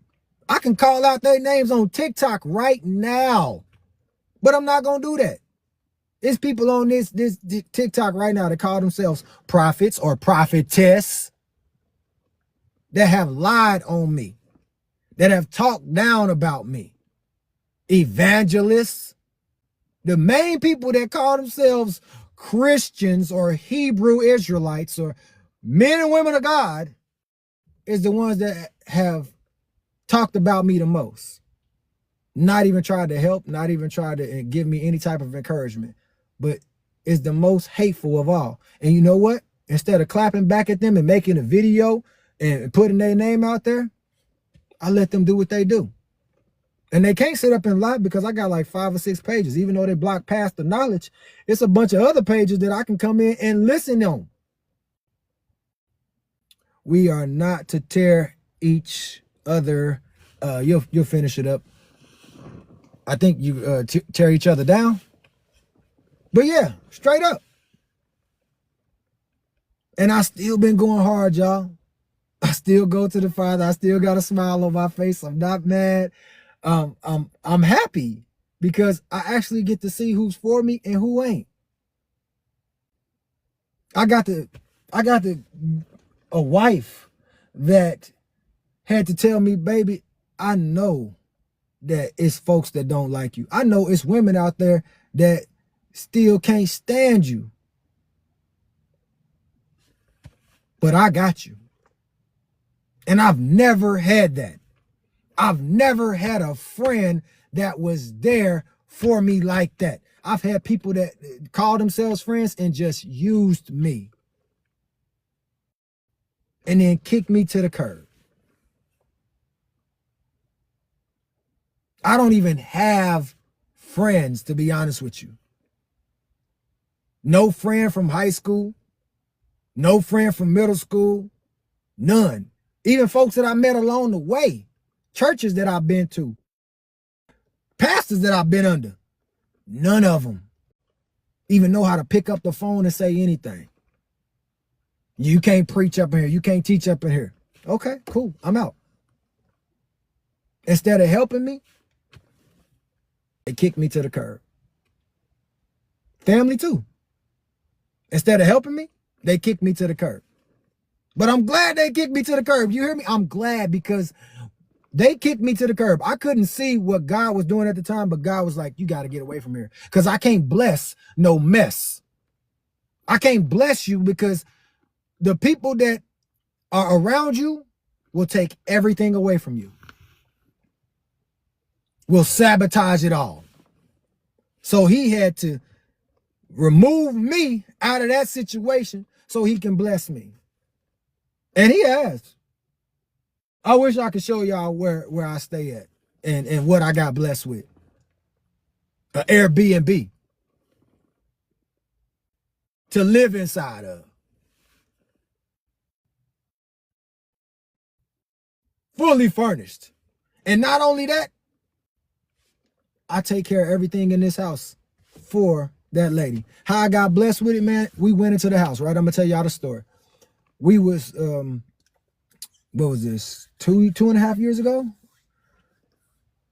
Speaker 1: I can call out their names on TikTok right now, but I'm not going to do that. There's people on this TikTok right now that call themselves prophets or prophetess that have lied on me, that have talked down about me. Evangelists, the main people that call themselves Christians or Hebrew Israelites or men and women of God is the ones that have talked about me the most. Not even tried to help, not even tried to give me any type of encouragement, but is the most hateful of all. And you know what? Instead of clapping back at them and making a video and putting their name out there, I let them do what they do. And they can't sit up and lie because I got like 5 or 6 pages. Even though they block past the knowledge, it's a bunch of other pages that I can come in and listen on. We are not to tear each other. You'll finish it up. I think you tear each other down. But yeah, straight up. And I still been going hard, y'all. I still go to the Father. I still got a smile on my face. I'm not mad. I'm happy because I actually get to see who's for me and who ain't. I got a wife that had to tell me, baby, I know that it's folks that don't like you. I know it's women out there that still can't stand you. But I got you. And I've never had that. I've never had a friend that was there for me like that. I've had people that call themselves friends and just used me. And then kicked me to the curb. I don't even have friends, to be honest with you. No friend from high school. No friend from middle school. None. Even folks that I met along the way. Churches that I've been to. Pastors that I've been under. None of them even know how to pick up the phone and say anything. You can't preach up in here. You can't teach up in here. Okay, cool. I'm out. Instead of helping me, they kicked me to the curb. Family too. Instead of helping me, they kicked me to the curb. But I'm glad they kicked me to the curb. You hear me? I'm glad because they kicked me to the curb. I couldn't see what God was doing at the time, but God was like, you got to get away from here. Because I can't bless no mess. I can't bless you because the people that are around you will take everything away from you. Will sabotage it all. So he had to remove me out of that situation so he can bless me. And he has. I wish I could show y'all where I stay at and what I got blessed with. An Airbnb to live inside of. Fully furnished. And not only that, I take care of everything in this house for that lady. How I got blessed with it, man, we went into the house, right? I'm going to tell y'all the story. We was, what was this, two and a half years ago?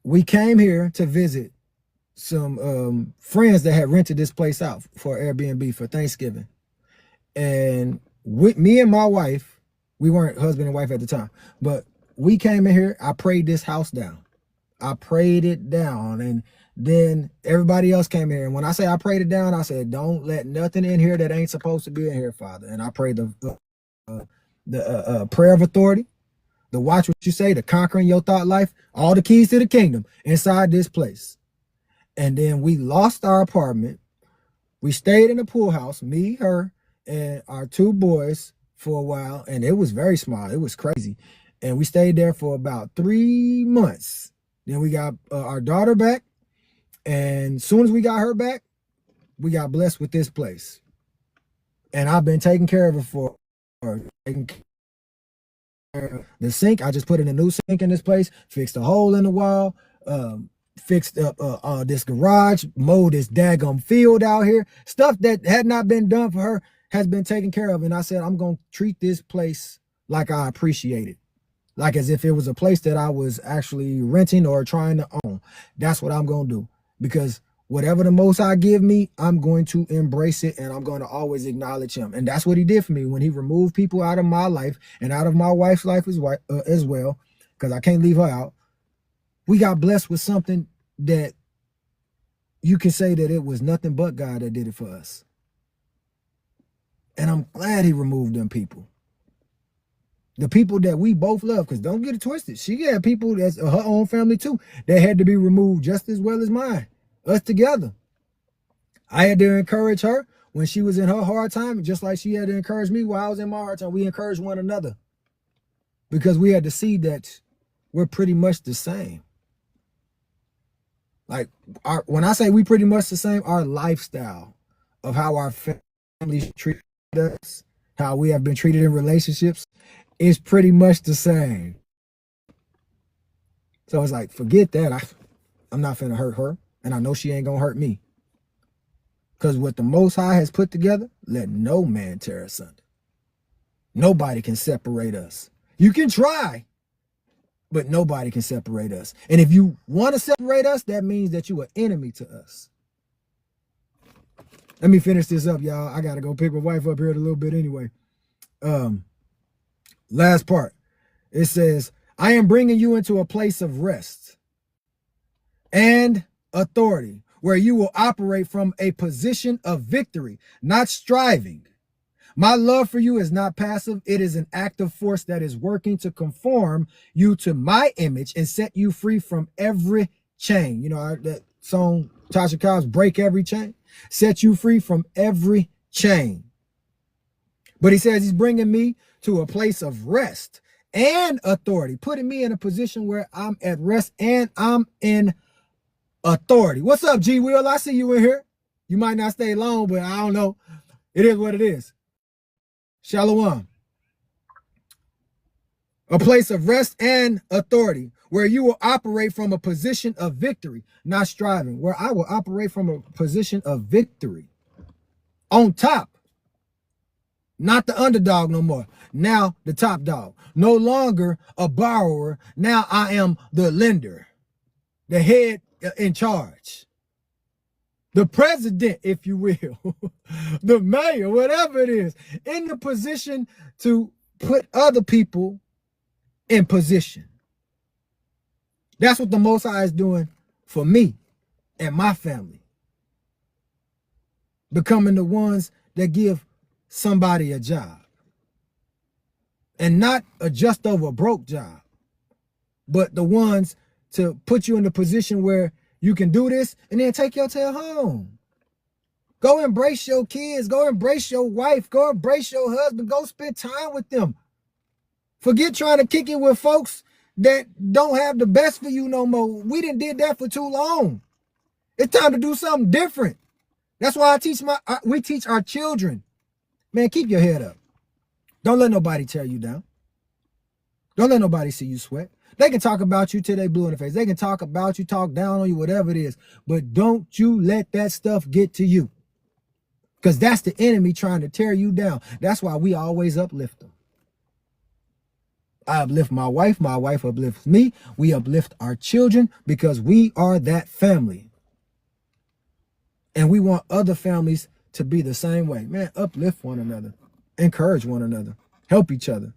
Speaker 1: We came here to visit some friends that had rented this place out for Airbnb for Thanksgiving. And with me and my wife, we weren't husband and wife at the time, but we came in here, I prayed this house down. I prayed it down, and then everybody else came in here. And when I say I prayed it down, I said, don't let nothing in here that ain't supposed to be in here, Father. And I prayed the prayer of authority, the watch what you say, the conquering your thought life, all the keys to the kingdom inside this place. And then we lost our apartment. We stayed in the pool house, me, her, and our two boys for a while. And it was very small. It was crazy. And we stayed there for about 3 months. Then we got our daughter back. And as soon as we got her back, we got blessed with this place. And I've been taking care of it for taking care of the sink. I just put in a new sink in this place, fixed a hole in the wall, fixed up this garage, mowed this daggum field out here. Stuff that had not been done for her has been taken care of. And I said, I'm going to treat this place like I appreciate it. Like as if it was a place that I was actually renting or trying to own. That's what I'm going to do. Because whatever the Most High give me, I'm going to embrace it, and I'm going to always acknowledge him. And that's what he did for me when he removed people out of my life and out of my wife's life as well, because I can't leave her out. We got blessed with something that you can say that it was nothing but God that did it for us. And I'm glad he removed them people. The people that we both love, because don't get it twisted. She had people that's her own family too that had to be removed just as well as mine. Us together. I had to encourage her when she was in her hard time, just like she had to encourage me while I was in my hard time. We encouraged one another because we had to see that we're pretty much the same. Like when I say we pretty much the same, our lifestyle of how our families treat us, how we have been treated in relationships, is pretty much the same. So it's like, forget that. I'm not finna hurt her, and I know she ain't gonna hurt me. Because what the Most High has put together, let no man tear asunder. Nobody can separate us. You can try, but nobody can separate us. And if you want to separate us, that means that you are enemy to us. Let me finish this up, y'all. I gotta go pick my wife up here in a little bit anyway. Last part. It says, I am bringing you into a place of rest and authority where you will operate from a position of victory, not striving. My love for you is not passive. It is an active force that is working to conform you to my image and set you free from every chain. You know, that song, Tasha Cobbs, Break Every Chain. Set you free from every chain. But he says he's bringing me to a place of rest and authority, putting me in a position where I'm at rest and I'm in authority. What's up, G Will? I see you in here. You might not stay long, but I don't know. It is what it is. Shalom. A place of rest and authority where you will operate from a position of victory, not striving, where I will operate from a position of victory. On top. Not the underdog no more. Now the top dog. No longer a borrower. Now I am the lender. The head in charge. The president, if you will. The mayor, whatever it is. In the position to put other people in position. That's what the Most High is doing for me and my family. Becoming the ones that give somebody a job. And not a just over broke job, but the ones to put you in a position where you can do this and then take your tail home. Go embrace your kids. Go embrace your wife. Go embrace your husband. Go spend time with them. Forget trying to kick it with folks that don't have the best for you no more. We done did that for too long. It's time to do something different. That's why we teach our children. Man, keep your head up. Don't let nobody tear you down. Don't let nobody see you sweat. They can talk about you till they blue in the face. They can talk about you, talk down on you, whatever it is. But don't you let that stuff get to you. Because that's the enemy trying to tear you down. That's why we always uplift them. I uplift my wife uplifts me. We uplift our children because we are that family. And we want other families to be the same way. Man, uplift one another. Encourage one another. Help each other.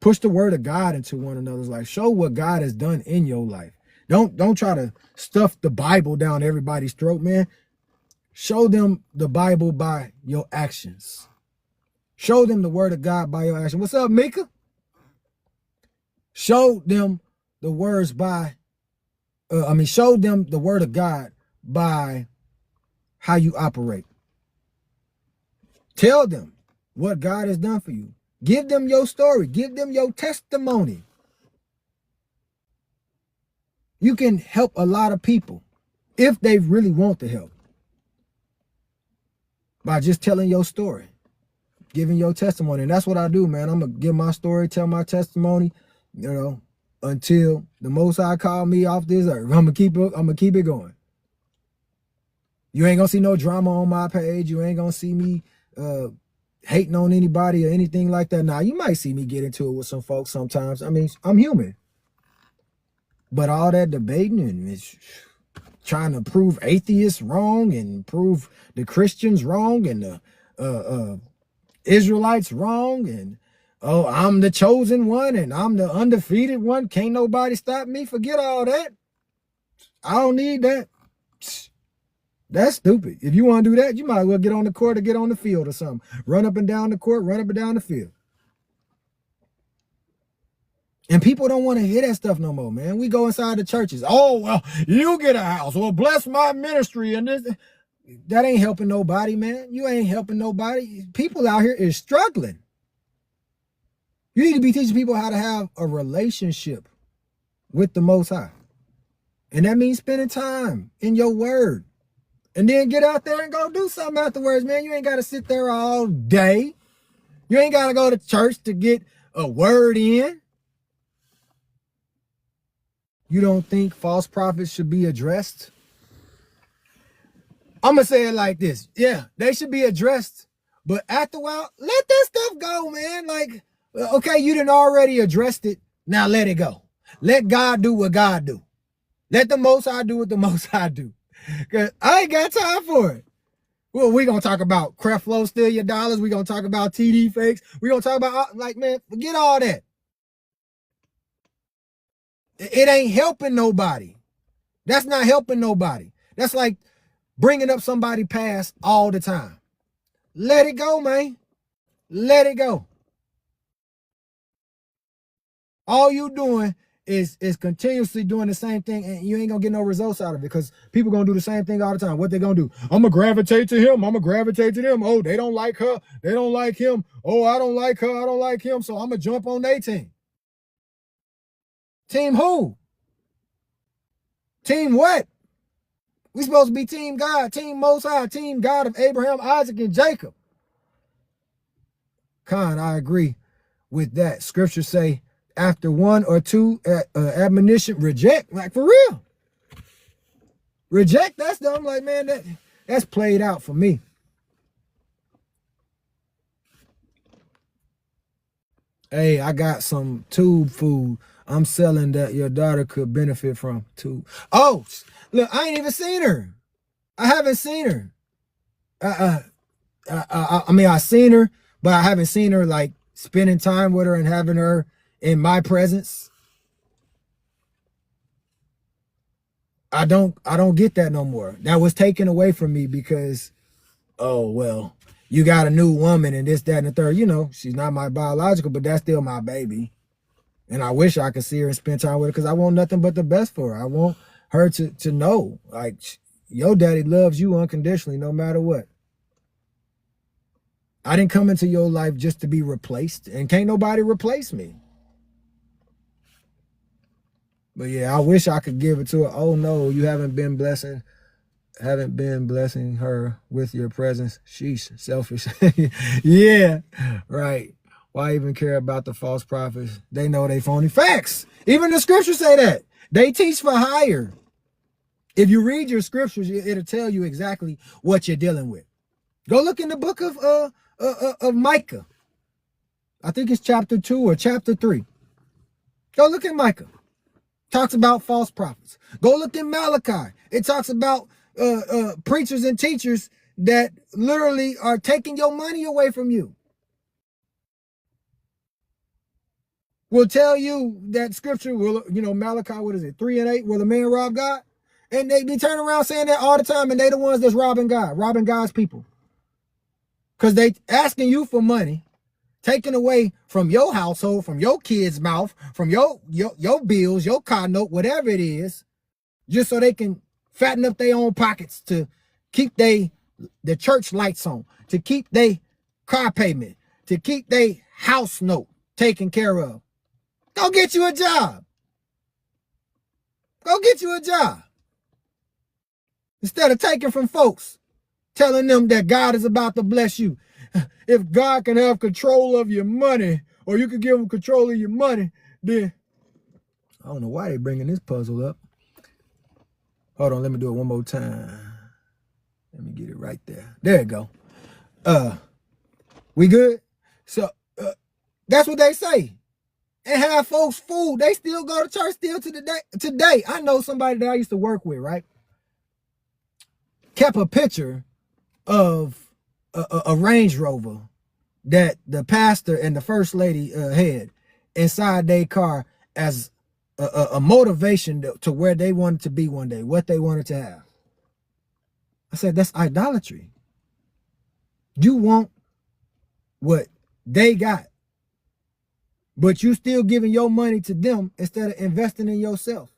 Speaker 1: Push the word of God into one another's life. Show what God has done in your life. Don't try to stuff the Bible down everybody's throat, man. Show them the Bible by your actions. Show them the word of God by your action. What's up, Mika? Show them the words by, show them the word of God by how you operate. Tell them what God has done for you. Give them your story. Give them your testimony. You can help a lot of people if they really want to help by just telling your story, giving your testimony. And that's what I do, man. I'm going to give my story, tell my testimony, until the Most High call me off this earth. I'm going to keep it going. You ain't going to see no drama on my page. You ain't going to see me hating on anybody or anything like that. Now, you might see me get into it with some folks sometimes. I mean, I'm human. But all that debating and trying to prove atheists wrong and prove the Christians wrong and the Israelites wrong and, oh, I'm the chosen one and I'm the undefeated one. Can't nobody stop me. Forget all that. I don't need that. That's stupid. If you want to do that, you might as well get on the court or get on the field or something. Run up and down the court, run up and down the field. And people don't want to hear that stuff no more, man. We go inside the churches. Oh, well, you get a house. Well, bless my ministry. And this, that ain't helping nobody, man. You ain't helping nobody. People out here is struggling. You need to be teaching people how to have a relationship with the Most High. And that means spending time in your word. And then get out there and go do something afterwards, man. You ain't got to sit there all day. You ain't got to go to church to get a word in. You don't think false prophets should be addressed? I'm going to say it like this. Yeah, they should be addressed. But after a while, let that stuff go, man. Like, okay, you done already addressed it. Now let it go. Let God do what God do. Let the Most High do what the Most High do. Because I ain't got time for it. Well, we're going to talk about Creflo steal your dollars. We're going to talk about TD fakes. We're going to talk about, like, man, forget all that. It ain't helping nobody. That's not helping nobody. That's like bringing up somebody past all the time. Let it go, man. Let it go. All you doing is continuously doing the same thing, and you ain't gonna get no results out of it because people gonna do the same thing all the time. What they gonna do? I'm gonna gravitate to him. I'm gonna gravitate to them. Oh, they don't like her. They don't like him. Oh, I don't like her. I don't like him. So I'm gonna jump on their team. Team who? Team what? We supposed to be team God, team Most High, team God of Abraham, Isaac, and Jacob. Khan, I agree with that. Scriptures say, after one or two admonition, reject. Like, for real. Reject, that's dumb. Like, man, that's played out for me. Hey, I got some tube food I'm selling that your daughter could benefit from too. Oh, look, I ain't even seen her. I haven't seen her. I seen her, but I haven't seen her like spending time with her and having her in my presence. I don't get that no more. That was taken away from me because, oh, well, you got a new woman and this, that, and the third. You know, she's not my biological, but that's still my baby. And I wish I could see her and spend time with her because I want nothing but the best for her. I want her to know, like, your daddy loves you unconditionally no matter what. I didn't come into your life just to be replaced, and can't nobody replace me. But yeah, I wish I could give it to her. Oh no, you haven't been blessing her with your presence. Sheesh, selfish. Yeah, right. Why even care about the false prophets? They know they phony. Facts. Even the scriptures say that. They teach for hire. If you read your scriptures, it'll tell you exactly what you're dealing with. Go look in the book of Micah. I think it's chapter 2 or chapter 3. Go look at Micah. Talks about false prophets. Go look in Malachi. It talks about preachers and teachers that literally are taking your money away from you. will tell you that scripture will, you know, Malachi, what is it, 3:8, will the man rob God? And they turn around saying that all the time, and they the ones that's robbing God, robbing God's people. Because they asking you for money, taking away from your household, from your kids' mouth, from your bills, your car note, whatever it is, just so they can fatten up their own pockets to keep the church lights on, to keep their car payment, to keep their house note taken care of. Go get you a job. Go get you a job. Instead of taking from folks, telling them that God is about to bless you. If God can have control of your money, or you can give him control of your money, then I don't know why they bringing this puzzle up. Hold on, let me do it one more time. Let me get it right there. There you go. We good? So that's what they say. And have folks fooled. They still go to church still to the day. Today, I know somebody that I used to work with, right? Kept a picture of a Range Rover that the pastor and the first lady had inside their car as a motivation to where they wanted to be one day, what they wanted to have. I said, that's idolatry. You want what they got, but you still giving your money to them instead of investing in yourself.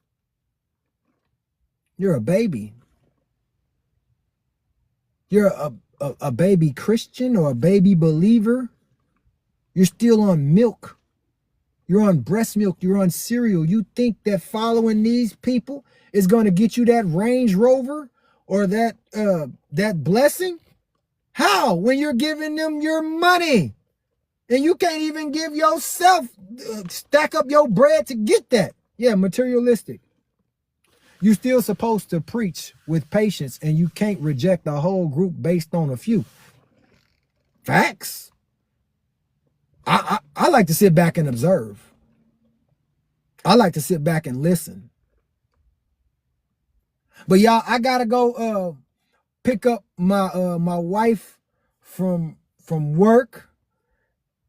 Speaker 1: You're a baby. You're a baby Christian or a baby believer. You're still on milk. You're on breast milk. You're on cereal. You think that following these people is going to get you that Range Rover or that blessing? How? When you're giving them your money and you can't even give yourself, stack up your bread to get that. Yeah, materialistic. You're still supposed to preach with patience, and you can't reject the whole group based on a few. Facts. I like to sit back and observe. I like to sit back and listen. But y'all, I gotta go pick up my my wife from work.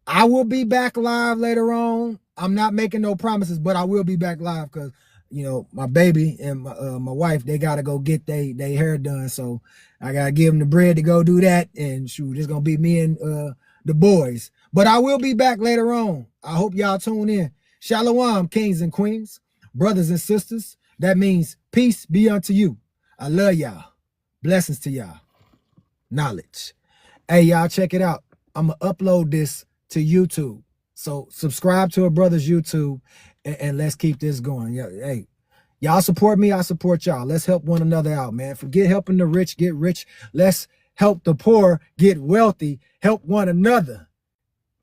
Speaker 1: I will be back live later on. I'm not making no promises, but I will be back live because, you know, my baby and my wife, they got to go get they hair done. So I got to give them the bread to go do that. And shoot, it's going to be me and the boys. But I will be back later on. I hope y'all tune in. Shalom, kings and queens, brothers and sisters. That means peace be unto you. I love y'all. Blessings to y'all. Knowledge. Hey, y'all, check it out. I'm going to upload this to YouTube. So subscribe to a brother's YouTube and let's keep this going. Yeah, hey, y'all support me, I support y'all. Let's help one another out, man. Forget helping the rich get rich. Let's help the poor get wealthy, help one another.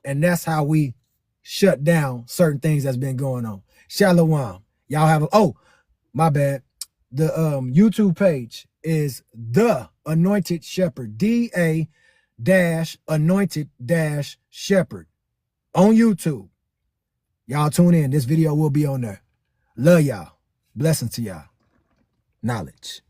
Speaker 1: And that's how we shut down certain things that's been going on. Shalom. Y'all have my bad. The YouTube page is The Anointed Shepherd. DA-Anointed-Shepherd on YouTube. Y'all tune in. This video will be on there. Love y'all. Blessings to y'all. Knowledge.